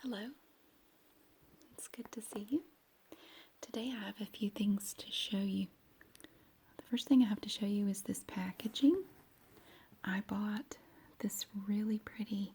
Hello, it's good to see you. Today I have a few things to show you. The first thing I have to show you is this packaging. I bought this really pretty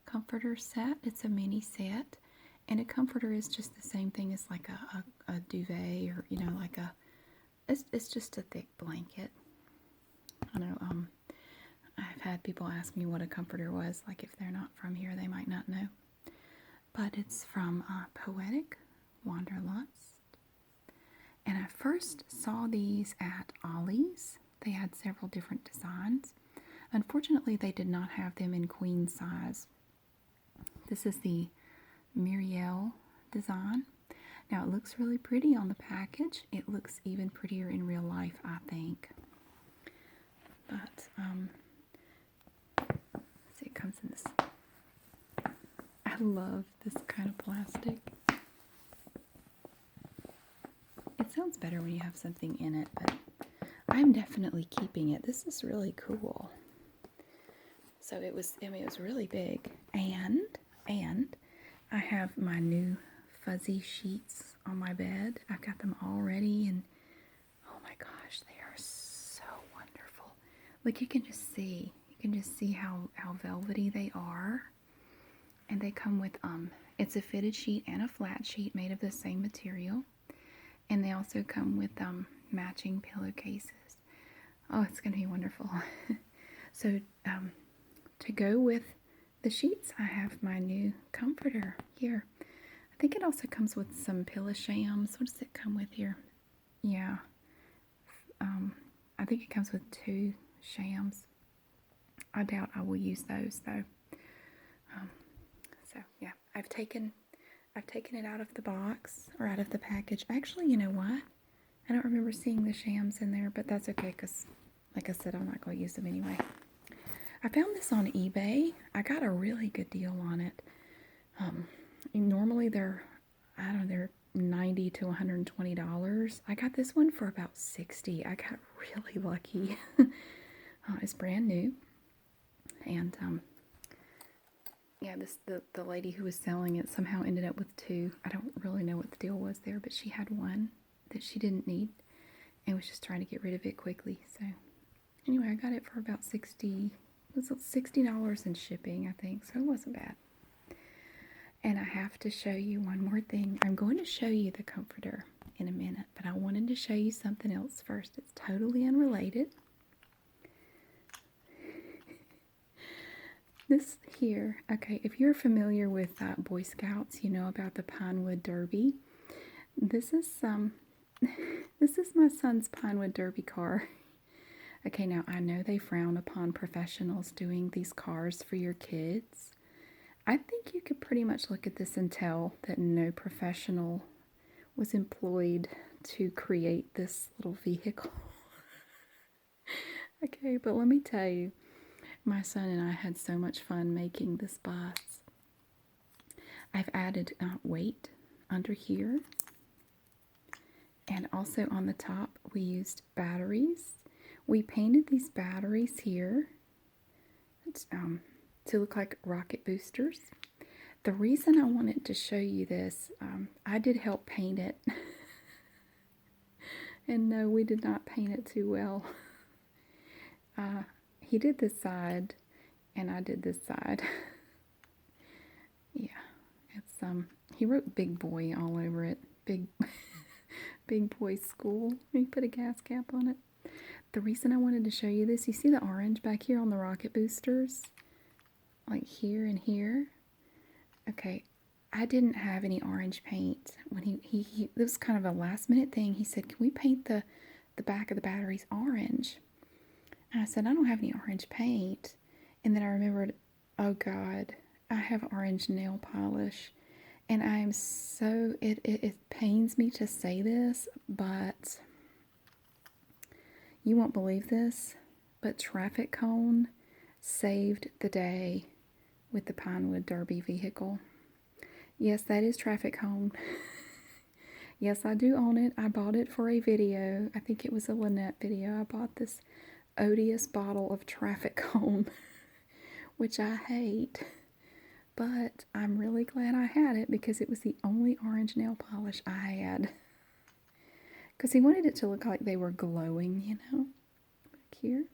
comforter set. It's a mini set, and a comforter is just the same thing as like a duvet, or like it's just a thick blanket. I know I've had people ask me what a comforter was, like if they're not from here they might not know. But it's from Poetic Wanderlust. And I first saw these at Ollie's. They had several different designs. Unfortunately, they did not have them in queen size. This is the Muriel design. Now, it looks really pretty on the package. It looks even prettier in real life, I think. But, see, it comes in this. I love this kind of plastic. It sounds better when you have something in it, but I'm definitely keeping it. This is really cool. So it was really big. And I have my new fuzzy sheets on my bed. I've got them all ready, and oh my gosh, they are so wonderful. Look, you can just see how velvety they are. And they come with, it's a fitted sheet and a flat sheet made of the same material. And they also come with matching pillowcases. Oh, it's going to be wonderful. So, to go with the sheets, I have my new comforter here. I think it also comes with some pillow shams. What does it come with here? Yeah. I think it comes with 2 shams. I doubt I will use those, though. So, yeah, I've taken it out of the box, or out of the package. Actually, you know what? I don't remember seeing the shams in there, but that's okay, because, like I said, I'm not going to use them anyway. I found this on eBay. I got a really good deal on it. Normally they're $90 to $120. I got this one for about $60. I got really lucky. It's brand new. And, yeah, the lady who was selling it somehow ended up with 2. I don't really know what the deal was there, but she had one that she didn't need and was just trying to get rid of it quickly. So anyway, I got it for about $60 in shipping, I think, so it wasn't bad. And I have to show you one more thing. I'm going to show you the comforter in a minute, but I wanted to show you something else first. It's totally unrelated. This here, okay, if you're familiar with Boy Scouts, you know about the Pinewood Derby. This is my son's Pinewood Derby car. Okay, now I know they frown upon professionals doing these cars for your kids. I think you could pretty much look at this and tell that no professional was employed to create this little vehicle. Okay, but let me tell you, my son and I had so much fun making this bus. I've added weight under here. And also on the top, we used batteries. We painted these batteries here to look like rocket boosters. The reason I wanted to show you this, I did help paint it. And no, we did not paint it too well. He did this side, and I did this side. Yeah, it's he wrote Big Boy all over it. Big Boy School. He put a gas cap on it. The reason I wanted to show you this, you see the orange back here on the rocket boosters? Like here and here? Okay, I didn't have any orange paint. When he this was kind of a last minute thing. He said, can we paint the back of the batteries orange? And I said, I don't have any orange paint. And then I remembered, oh God, I have orange nail polish. And I am so, it pains me to say this, but you won't believe this, but Traffic Cone saved the day with the Pinewood Derby vehicle. Yes, that is Traffic Cone. Yes, I do own it. I bought it for a video. I think it was a Lynette video. I bought this odious bottle of Traffic Cone, which I hate. but I'm really glad I had it because it was the only orange nail polish I had. Because he wanted it to look like they were glowing, you know, back here.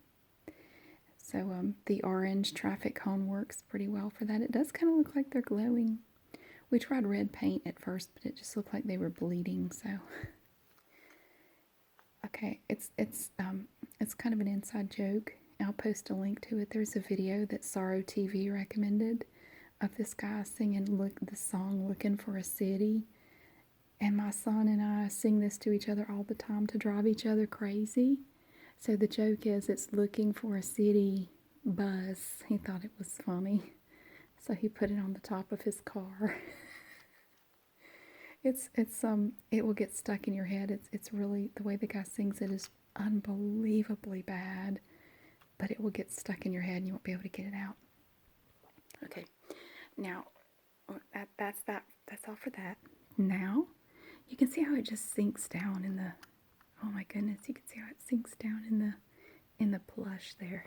So the orange traffic cone works pretty well for that. It does kind of look like they're glowing. We tried red paint at first, but it just looked like they were bleeding. So okay, it's kind of an inside joke. I'll post a link to it. There's a video that Sorrow TV recommended of this guy singing the song "Looking for a City," and my son and I sing this to each other all the time to drive each other crazy. So the joke is it's looking for a city bus. He thought it was funny, so he put it on the top of his car. It will get stuck in your head. It's really, the way the guy sings it is unbelievably bad, but it will get stuck in your head and you won't be able to get it out. Okay, now that's all for that. Now you can see how it just sinks down in the, oh my goodness, you can see how it sinks down in the plush there.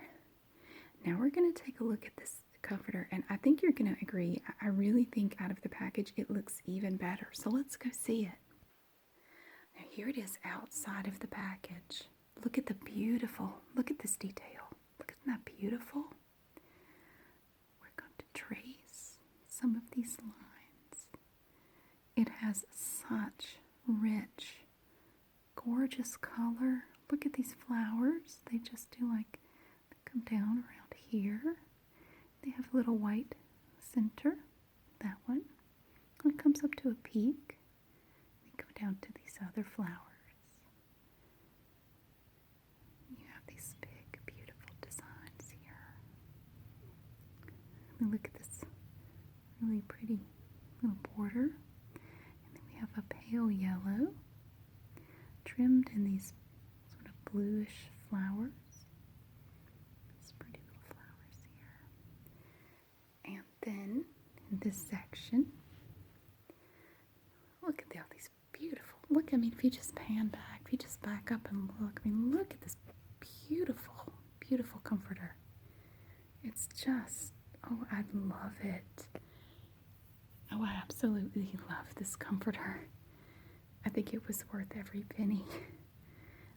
Now we're going to take a look at this comforter, and I think you're going to agree. I really think out of the package it looks even better. So let's go see it. Now here it is outside of the package. Look at look at this detail. Isn't that beautiful? We're going to trace some of these lines. It has such rich, gorgeous color. Look at these flowers. They just do they come down around here. They have a little white center. That one. It comes up to a peak. They go down to these other flowers. You have these big, beautiful designs here. And look at this really pretty little border. And then we have a pale yellow trimmed in these sort of bluish flowers. These pretty little flowers here. And then in this section, look at all these beautiful, look, I mean, if you just pan back, if you just back up and look, I mean, look at this beautiful, beautiful comforter. It's just, oh, I love it. Oh, I absolutely love this comforter. I think it was worth every penny.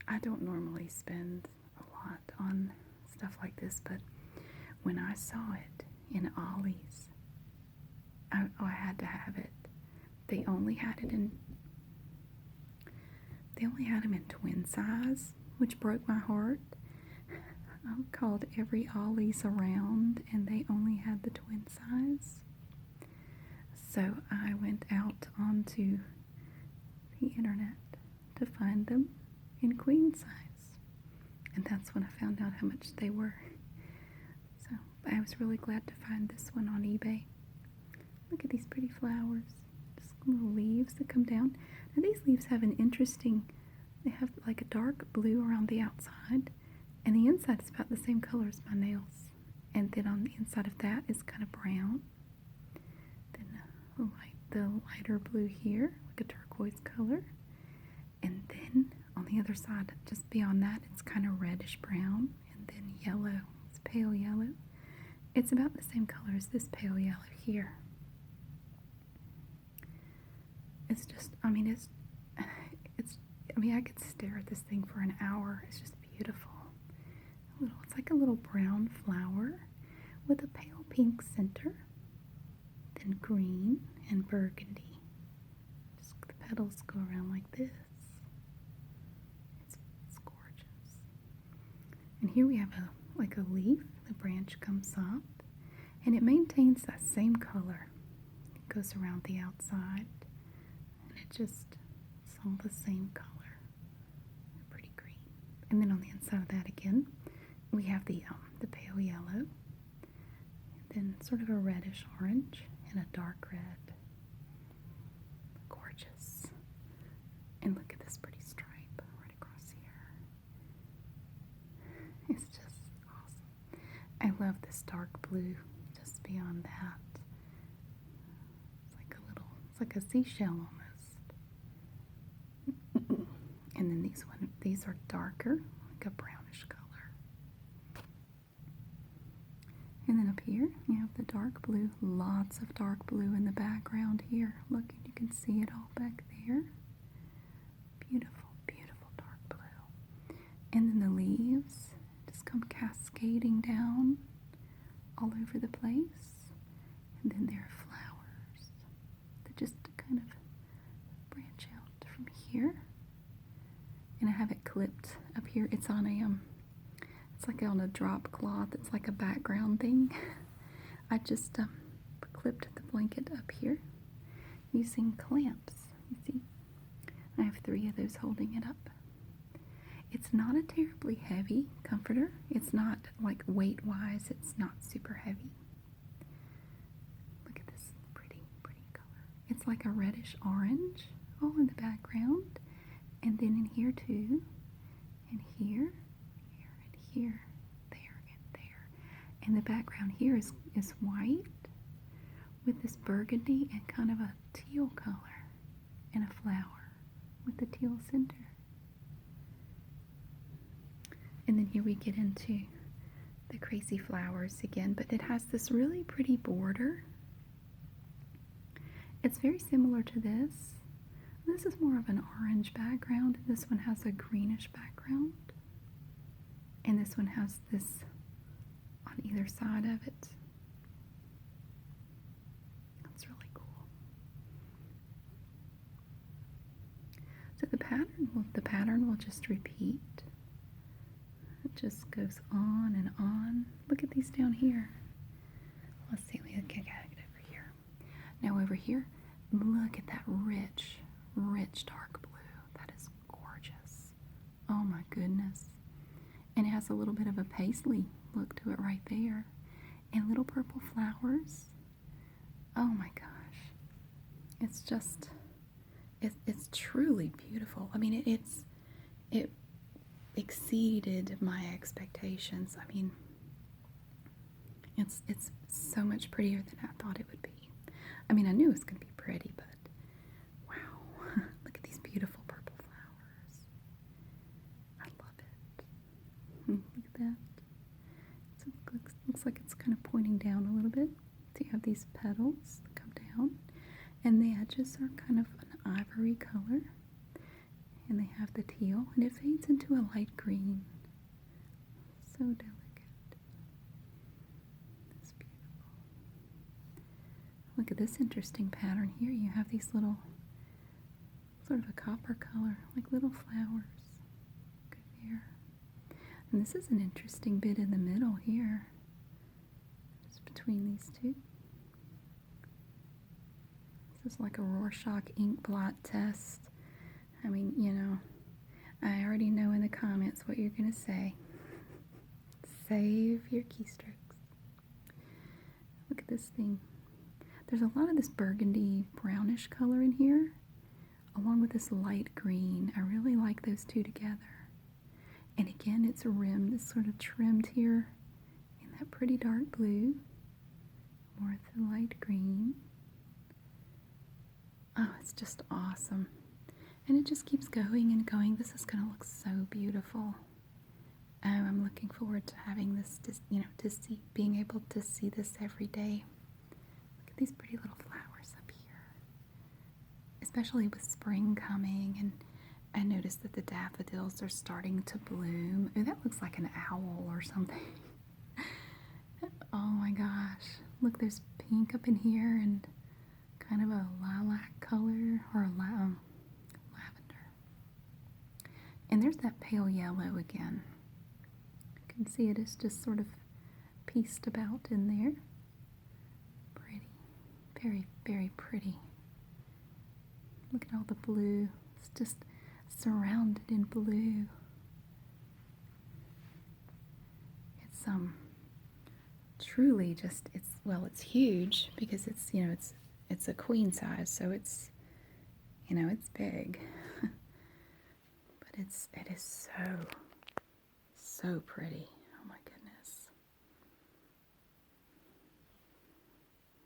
I don't normally spend a lot on stuff like this, but when I saw it in Ollie's, I had to have it. They only had them in twin size, which broke my heart. I called every Ollie's around, and they only had the twin size. So I went out onto the internet to find them in queen size, and that's when I found out how much they were. So I was really glad to find this one on eBay. Look at these pretty flowers, just little leaves that come down. Now these leaves have an interesting, they have like a dark blue around the outside, and the inside is about the same color as my nails. And then on the inside of that is kind of brown. Then the lighter blue here, like a turquoise color. And then on the other side, just beyond that, it's kind of reddish brown. And then yellow, it's pale yellow. It's about the same color as this pale yellow here. It's just, I mean, I could stare at this thing for an hour. It's just beautiful. It's like a little brown flower with a pale pink center, then green and burgundy. Just the petals go around like this. It's gorgeous. And here we have like a leaf. The branch comes up, and it maintains that same color. It goes around the outside, and it's all the same color. They're pretty green. And then on the inside of that again, we have the pale yellow, and then sort of a reddish orange and a dark red. Gorgeous. And look at this pretty stripe right across here. It's just awesome. I love this dark blue just beyond that. It's like a seashell almost. And then these are darker, like a brownish color. And then up here here. You have the dark blue, lots of dark blue in the background here. Look, you can see it all back there. Beautiful, beautiful dark blue. And then the leaves just come cascading down all over the place. And then there are flowers that just kind of branch out from here. And I have it clipped up here. It's on it's like on a drop cloth. It's like a background thing. I just clipped the blanket up here using clamps. You see, I have 3 of those holding it up. It's not a terribly heavy comforter. It's not, like, weight-wise, it's not super heavy. Look at this pretty, pretty color. It's like a reddish orange all in the background. And then in here too, and here, and here, there, and there. And the background here is white with this burgundy and kind of a teal color and a flower with the teal center. And then here we get into the crazy flowers again, but it has this really pretty border. It's very similar to this. This is more of an orange background. This one has a greenish background. And this one has this on either side of it. That's really cool. So the pattern will just repeat. It just goes on and on. Look at these down here. Let's see, we can get it over here. Now over here, look at that rich dark blue. That is gorgeous. Oh my goodness. And it has a little bit of a paisley look to it right there. And little purple flowers. Oh my gosh. It's just, it's truly beautiful. I mean, it exceeded my expectations. I mean, it's so much prettier than I thought it would be. I mean, I knew it was going to be pretty, but wow. Look at these beautiful purple flowers. I love it. Look at that. So it looks like it's kind of pointing down a little bit. So you have these petals that come down, and the edges are kind of an ivory color. And they have the teal, and it fades into a light green. So delicate. It's beautiful. Look at this interesting pattern here. You have these little, sort of a copper color, like little flowers. Look at there. And this is an interesting bit in the middle here. Just between these two. This is like a Rorschach ink blot test. I mean, you know, I already know in the comments what you're going to say. Save your keystrokes. Look at this thing. There's a lot of this burgundy brownish color in here, along with this light green. I really like those two together. And again, it's rimmed, it's sort of trimmed here in that pretty dark blue, more of the light green. Oh, it's just awesome. And it just keeps going and going. This is going to look so beautiful. I'm looking forward to having this, being able to see this every day. Look at these pretty little flowers up here. Especially with spring coming, and I noticed that the daffodils are starting to bloom. Oh, that looks like an owl or something. Oh my gosh. Look, there's pink up in here and kind of a lilac color, or a lavender. And there's that pale yellow again. You can see it is just sort of pieced about in there. Pretty. Very, very pretty. Look at all the blue. It's just surrounded in blue. It's truly just, it's huge because it's a queen size, so it's big. But it is so pretty. Oh my goodness.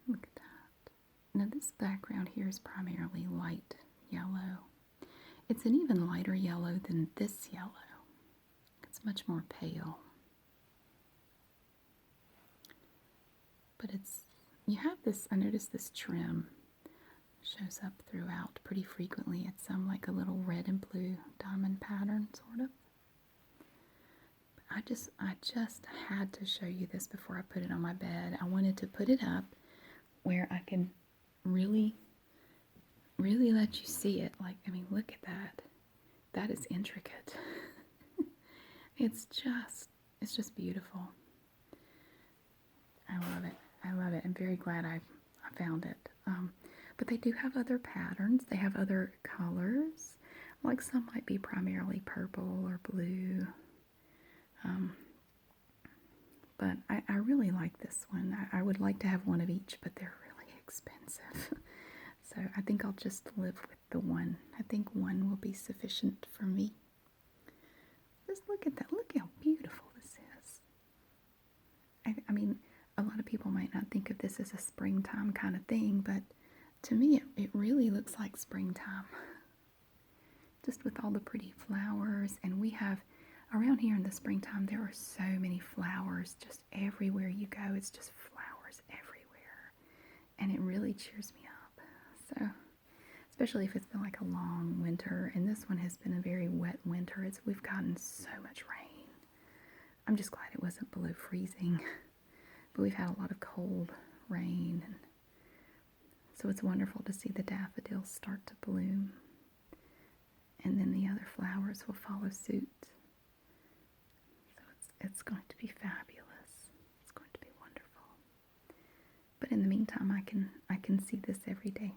Look at that. Now this background here is primarily light yellow. It's an even lighter yellow than this yellow. It's much more pale. but you have this, I noticed this trim shows up throughout pretty frequently. It's like a little red and blue diamond pattern, sort of. I just had to show you this before I put it on my bed. I wanted to put it up where I can really, really let you see it. Like, I mean, look at that. That is intricate. It's just beautiful. I love it. I love it. I'm very glad I found it. But they do have other patterns. They have other colors. Like some might be primarily purple or blue. But I really like this one. I would like to have one of each, but they're really expensive. So I think I'll just live with the one. I think one will be sufficient for me. Just look at that. Look how beautiful this is. I mean, a lot of people might not think of this as a springtime kind of thing, but to me it really looks like springtime. Just with all the pretty flowers, and we have around here in the springtime there are so many flowers just everywhere you go. It's just flowers everywhere, and it really cheers me up. So especially if it's been like a long winter, and this one has been a very wet winter. We've gotten so much rain. I'm just glad it wasn't below freezing, but we've had a lot of cold rain, and so it's wonderful to see the daffodils start to bloom, and then the other flowers will follow suit. So it's going to be fabulous. It's going to be wonderful. But in the meantime, I can see this every day,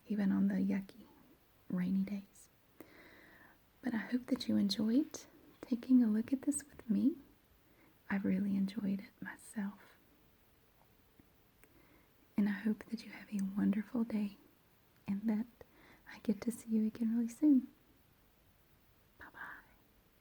even on the yucky, rainy days. But I hope that you enjoyed taking a look at this with me. I've really enjoyed it myself. And I hope that you have a wonderful day, and that I get to see you again really soon.